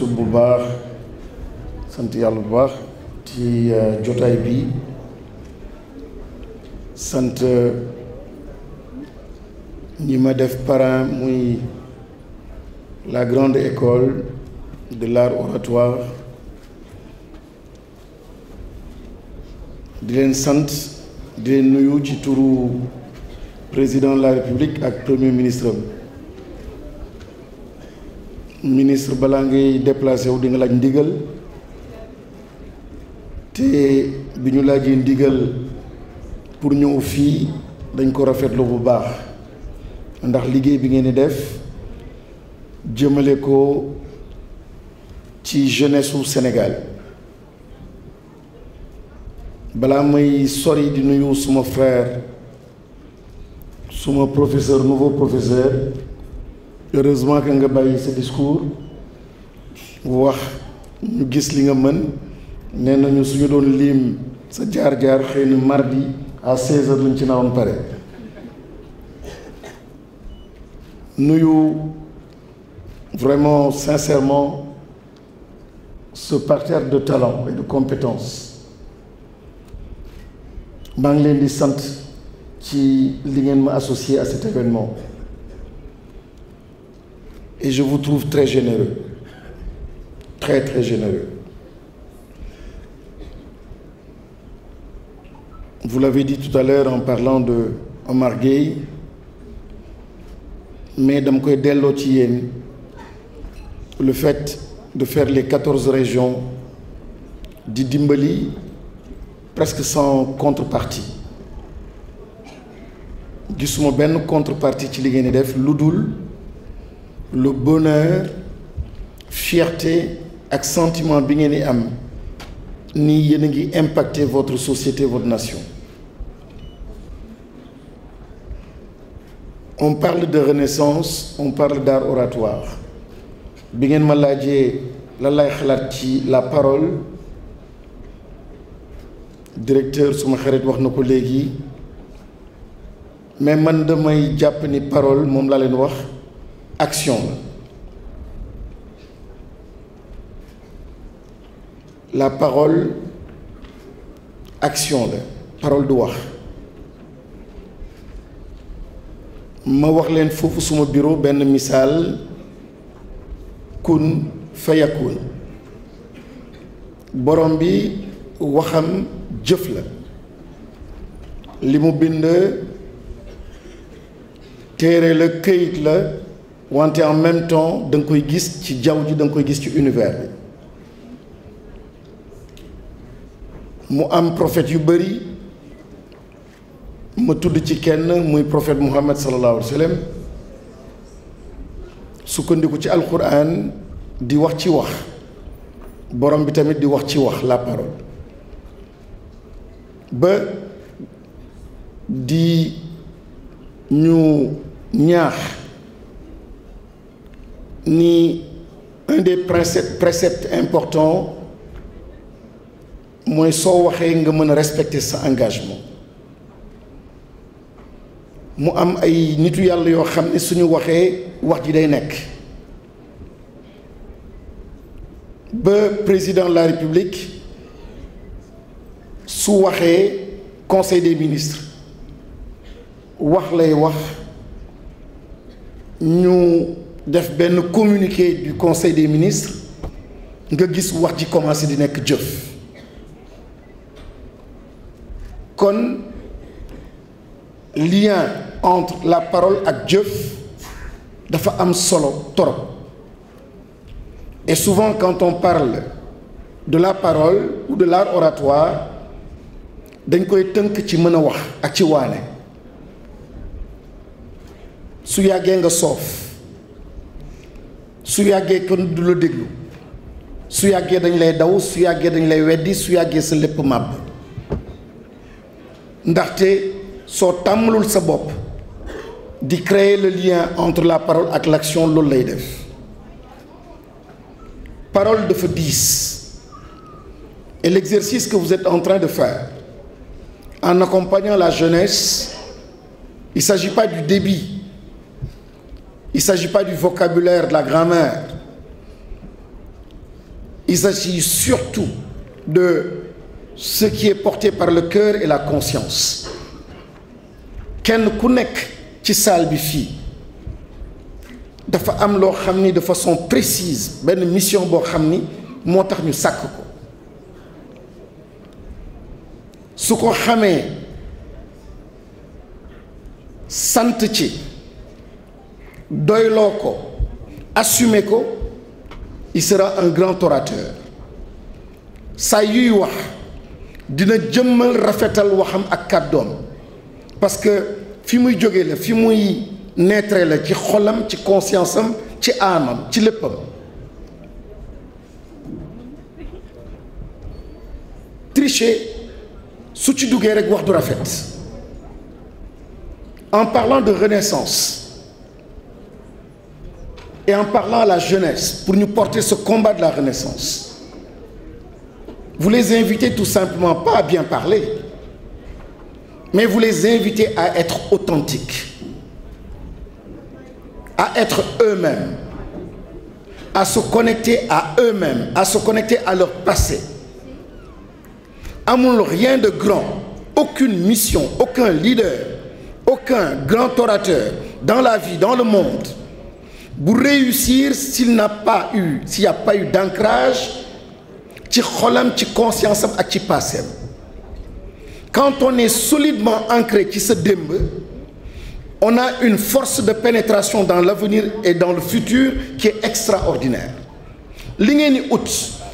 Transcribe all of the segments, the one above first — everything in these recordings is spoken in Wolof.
bu baax sant yàlla bu baax ci jotaay bi sant ñi ma def parrain muy la grande école de l'art oratoire di leen sant di leen nuyu ci turu président de la République ak premier ministre ministre balaa ngay déplacé wu di nga laaj ndigal te bi ñu laajee ndigal pour ñëw fii dañ ko rafetlu bu baax ndax liggéey bi ngeen di def jëmale ko ci jeunesse su Sénégal balaa may sori di nuyu suma frère suma professeur nouveau professeur heureusement que nga bàyyi sa discours wax ñu gis li nga mën nee nañu suñu doon lim sa jaar-jaar xëy na mardi à 16h lañ ci naroon pare nuyu vraiment sincèrement ce parterre de talent et de compétences maa ngi leen di sant ci li ngeen ma associé à cet événement et je vous trouve très généreux très très généreux. Vous l'avez dit tout à l'heure en parlant de Omar Gueye mais dama koy delloo ci yéen le fait de faire les 14 régions di dimbali presque sans contrepartie gisuma benn contrepartie ci li ngeen di def lu dul le bonheur fierté ak sentiment bi ngeen di am ni yéen a ngi impacter votre société votre nation. On parle de renaissance on parle d'art oratoire bi ngeen ma laajee lan lay xalaat ci la parole directeur suma xarit wax na ko léegi mais man damay jàpp ni parole moom laa leen wax action la parole action la parole du wax ma wax leen foofu suma bureau benn misaal kun fayakun borom bi waxam jëf la li mu bind téere la këyit la wante en même temps da nga koy gis ci jaww ji da nga koy gis ci univers bi mu am prophète yu bari ma tudd ci kenn muy prophète Muhammad sallallahu alayhi wa sallam sukkandiku ci alquran di wax ci wax borom bi tamit di wax ci wax la parole ba di ñu ñaax ni un des préceptes importants mooy soo waxee nga mën a respecter sa engagement mu am ay nitu yàlla yoo xam ne suñu waxee wax ji day nekk ba président de la République su waxee conseil des ministres wax lay wax ñu def benn communiqué du conseil des ministres nga gis wax ji commencé di nekk jëf kon lien entre la parole ak jëf dafa am solo torop et souvent quand on parle de la parole ou de l'art oratoire dañ koy tënk ci mën a wax ak ci waane su yàggee nga soof su yàggee kon du la déglu su yàggee dañ lay daw su yàggee dañ lay weddi su yàggee sa lépp màbb ndaxte soo tàmmalul sa bopp di créer le lien entre la parole ak l'action loolu lay def parole dafa diis et l'exercice que vous êtes en train de faire en accompagnant la jeunesse il ne s'agit pas du débit il ne s'agit pas du vocabulaire de la grammaire il s'agit surtout de ce qui est porté par le cœur et la conscience. Kenn ku nekk ci salle bi fii dafa am loo xam ni de façon précise benn mission boo xam ni moo tax ñu sàkk ko su ko xamee sant ci doyloo ko assumer ko il sera un grand orateur saa yuy wax dina jëmmal rafetal waxam ak kàddoom parce que fi muy jógee la fi muy naître la ci xolam ci conscience am ci aamam ci léppam tricher su ci duggee rek wax du rafet en parlant de renaissance et en parlant à la jeunesse pour nous porter ce combat de la renaissance, vous les invitez tout simplement pas à bien parler, mais vous les invitez à être authentiques, à être eux-mêmes, à se connecter à eux-mêmes, à se connecter à leur passé. Amul rien de grand, aucune mission, aucun leader, aucun grand orateur dans la vie, dans le monde, pour réussir s'il n'y a pas eu d'ancrage ci xolam ci conscience am ak ci passé. Quand on est solidement ancré ci sa démb, on a une force de pénétration dans l'avenir et dans le futur qui est extraordinaire. Li ngeen di ut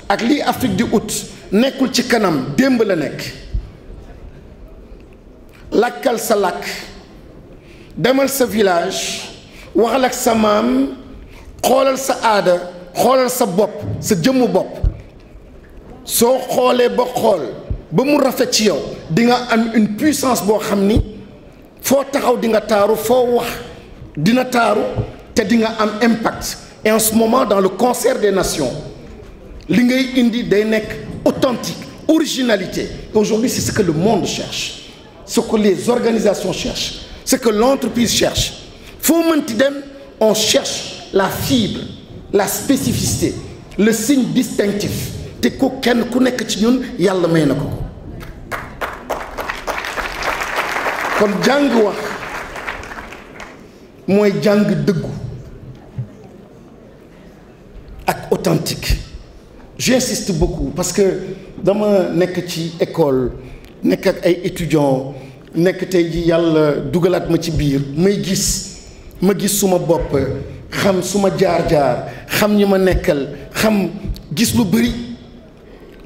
ak li Afrique di ut nekkul ci kanam démb la nekk. Lakkal sa lakk demal sa village waxal ak sa maam xoolal sa aada xoolal sa bopp sa jëmmu bopp soo xoolee ba xool ba mu rafet ci yow di nga am une puissance boo xam ni foo taxaw di nga taaru foo wax dina taaru te di nga am impact. Et en ce moment dans le concert des nations li ngay indi day nekk authentique originalité. Aujourd'hui c'est ce que le monde cherche, ce que les organisations cherchent, ce que l'entreprise cherche. Faut mënti dem on cherche la fibre, la spécificité, le signe distinctif te ko kenn ku nekk ci ñun yàlla may na ko kon jàng wax mooy jàng dëggu ak authentique. J'insiste beaucoup parce que dama nekk ci école nekk ak ay étudiants nekk tey ji yàlla dugalaat ma ci biir may gis ma gis suma bopp xam suma jaar-jaar xam ñi ma nekkal xam gis lu bëri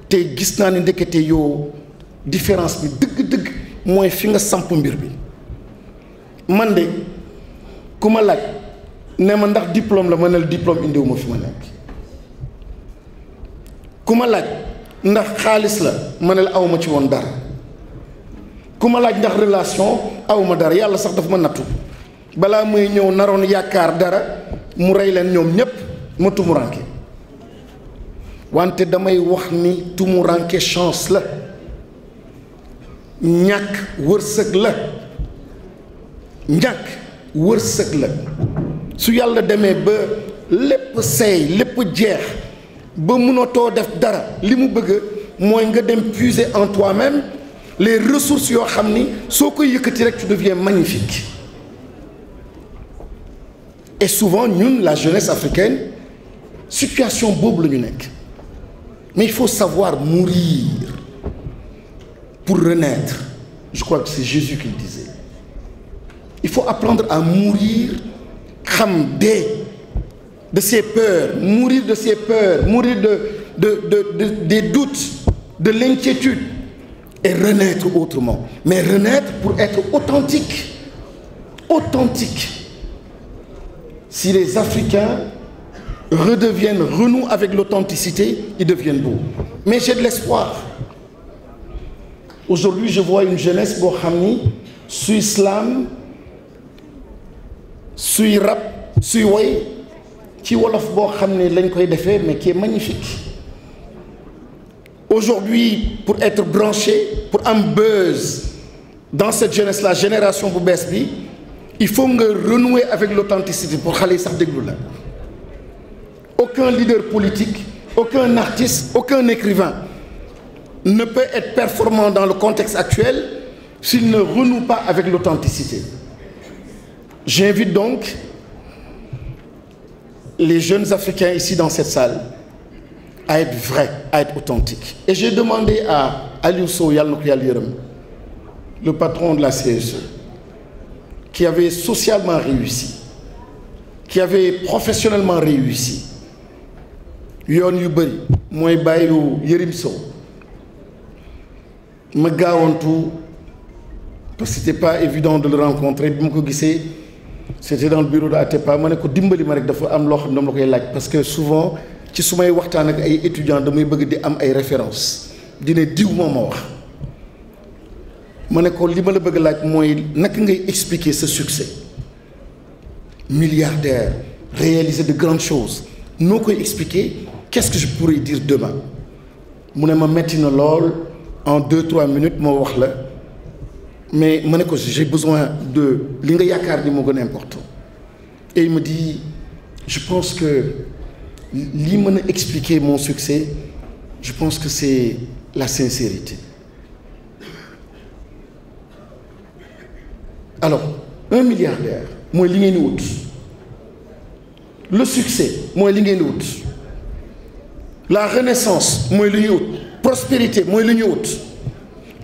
te gis naa ne ndekete yow différence bi dëgg-dëgg mooy fi nga samp mbir bi. Man de ku ma laaj ne ma ndax diplôme la ma ne la diplôme indiwu ma fi ma nekk. ku ma laaj ndax xaalis la ma ne la awma ci woon dara. ku ma laaj ndax relation awma dara yàlla sax dafa ma nattu balaa muy ñëw naroon yaakaar dara mu rey leen ñoom ñépp ma tumuranke wante damay wax ni tumuranke chance la ñàkk wërsëg la ñàkk wërsëg la su yàlla demee ba lépp seey lépp jeex ba mënatoo def dara li mu bëgg mooy nga dem puiser en toi-même les ressources yoo xam ni soo koy yëkkati rek tu deviens magnifique. Et souvent ñun la jeunesse africaine situation boobu la ñu nekk mais il faut savoir mourir pour renaître. Je crois que c'est Jésus qui le disait. Il faut apprendre à mourir xam dee de ses peurs, mourir de ses peurs, mourir des doutes, de l'inquiétude et renaître autrement. Mais renaître pour être authentique. Authentique. Si les Africains renouent avec l'authenticité, ils deviennent beaux. Mais j'ai de l'espoir. Aujourd'hui, je vois une jeunesse boo xam ni suy slam suy rap suy woy ci wolof boo xam ne lañ koy defee mais qui est magnifique. Aujourd'hui, pour être branché, pour un buzz dans cette jeunesse, la génération bu bees bi, il faut nga renouer avec l'authenticité pour xale yi sax déglu la. Aucun leader politique, aucun artiste, aucun écrivain ne peut être performant dans le contexte actuel s'il ne renoue pas avec l'authenticité. J'invite donc les jeunes Africains ici dans cette salle à être vrais, à être authentiques. Et j'ai demandé à Aliou Sow Yal na ko Yàlla yërëm, le patron de la CSE, qui avait socialement réussi, qui avait professionnellement réussi, yoon yu bëri mooy bàyyu Yërim Sow ma gaawantu parce que c'était pas évident de le rencontrer bi ma ko gisee c'était dans le bureau de Atepa ma ne ko dimbali ma rek dafa am loo xam ne dama la koy laaj parce que souvent ci su may waxtaan ak ay étudiants damay bëgg di am ay références dina diw moo ma wax ma ne ko li ma la bëgg laaj mooy naka ngay expliquer ce succès milliardaire réaliser de grandes choses noo koy expliquer qu'est-ce que je pourrais dire demain mu ne ma metti na lool en 2-3 minutes moo wax la mais ma ne ko j'ai besoin de li nga yaakaar ni moo gën a important et il me dit je pense que li mën a expliquer mon succès je pense que c'est la sincérité. Alors un milliardaire mooy li ngeen di wut le succès mooy li ngeen di wut la renaissance mooy li ñuy wut prospérité mooy li ñuy wut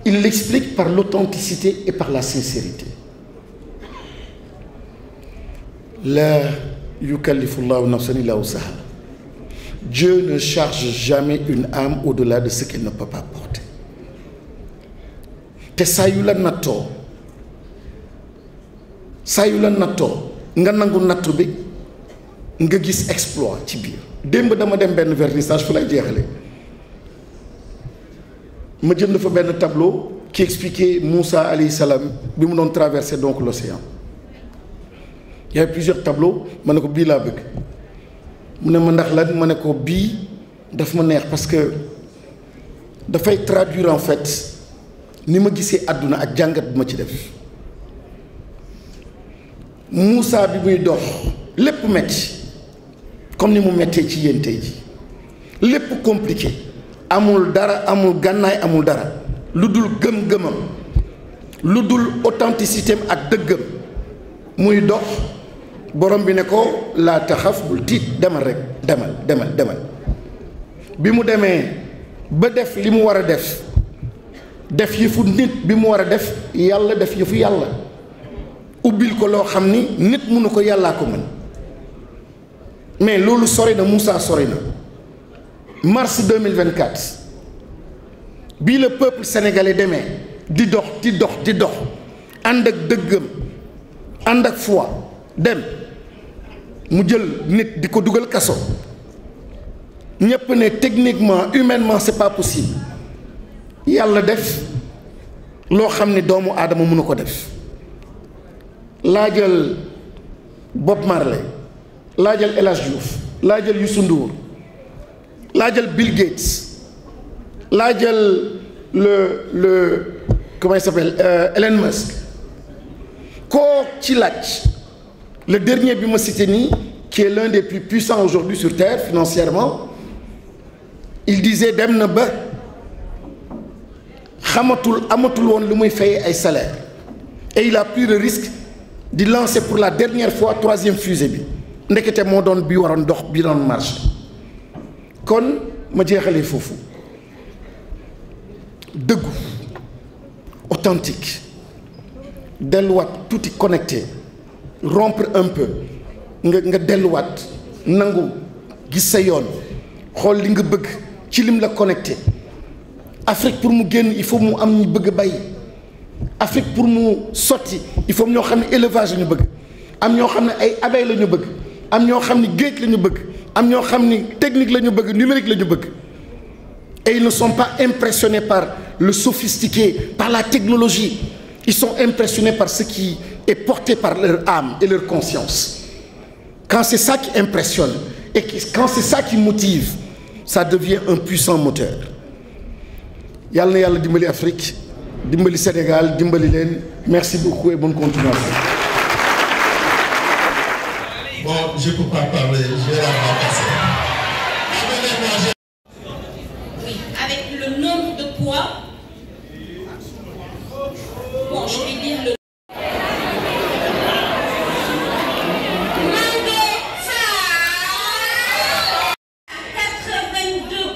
il l'explique par l'authenticité et par la sincérité. La yukallifu llahu nafsan illa wusaha. Dieu ne charge jamais une âme au-delà de ce qu'elle ne peut pas porter. te saa yu la nattoo nga nangu nattu bi nga gis exploit ci biir. démb dama dem benn vernissage fu lay jeexale ma jënd fa benn tableau qui expliquait Moussa alayhi salam bi mu doon traverser donc l'océan. Il y avait plusieurs tableaux ma ne ko bii laa bëgg mu ne ma ndax lan ma ne ko bii daf ma neex parce que dafay traduire en fait ni ma gisee àdduna ak jàngat bi ma ci def. Moussa bi muy dox lépp metti comme ni mu mettee ci yéen tey ji lépp compliqué amul dara amul gànnaay amul dara lu dul gëm-gëmam lu dul authenticité ak dëggam muy dox borom bi ne ko laa taxaf bul tiit demal rek demal bi mu demee ba def li mu war a def yëfu nit bi mu war a def yàlla def yëfu yàlla ubbil ko loo xam ni nit mënu ko yàllaa ko mën mais loolu sori na Moussa sori na mars 2024 bii le peuple sénégalais demee di dox ànd ak dëggam ànd ak foi dem mu jël nit di ko dugal kaso ñépp ne techniquement humainement c'est pas possible yàlla def loo xam ni doomu aadama mënu ko def. laajal Bob Marley laajal El Hadj Diouf laajal Youssou Ndour laajal Bill Gates laajal le comment il s'appelle Elon Musk koo ci laaj le dernier bi ma cité nii qui est l'un des plus puissants aujourd'hui sur terre financièrement il disait dem na ba amatul woon lu muy fay ay salaire et il a pris le risque di lancer pour la dernière fois 3e fusée bi ndekete moo doon bi waroon dox bi doon marché kon ma jeexalee foofu dëggu authentique delluwaat tuuti connecté rompre un peu nga delluwaat nangu gis sa yoon xool li nga bëgg ci lim la connecté Afrique pour mu génn il faut mu am ñu bëgg bay Afrique pour mu sotti il faut ñoo xam ne élevage la ñu bëgg am ñoo xam ne ay abeilles la ñu bëgg am ñoo xam ne géej la ñu bëgg am ñoo xam ni technique la ñu bëgg numérique la ñu bëgg et ils ne sont pas impressionnés par le sophistiqué par la technologie ils sont impressionnés par ce qui est porté par leur âme et leur conscience. Quand c'est ça qui impressionne et quand c'est ça qui motive ça devient un puissant moteur. yàlla na yàlla dimbali Afrique dimbali Sénégal dimbali leen merci beaucoup et bonne continuation. Bon, je ne peux pas parler, je vais la passer. toi. Bon, je vais dire le...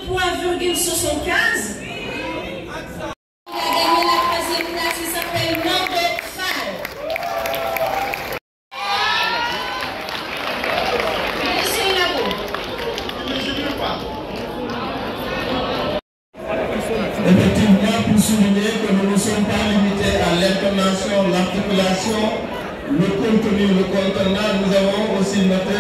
82,75. Il a gagné la 3e place, il s'appelle Mando Fall. Monsieur Labo. Effectivement, pour souligner que nous ne sommes pas limités à l'intonation, l'articulation, le contenu, le contenant, nous avons aussi noté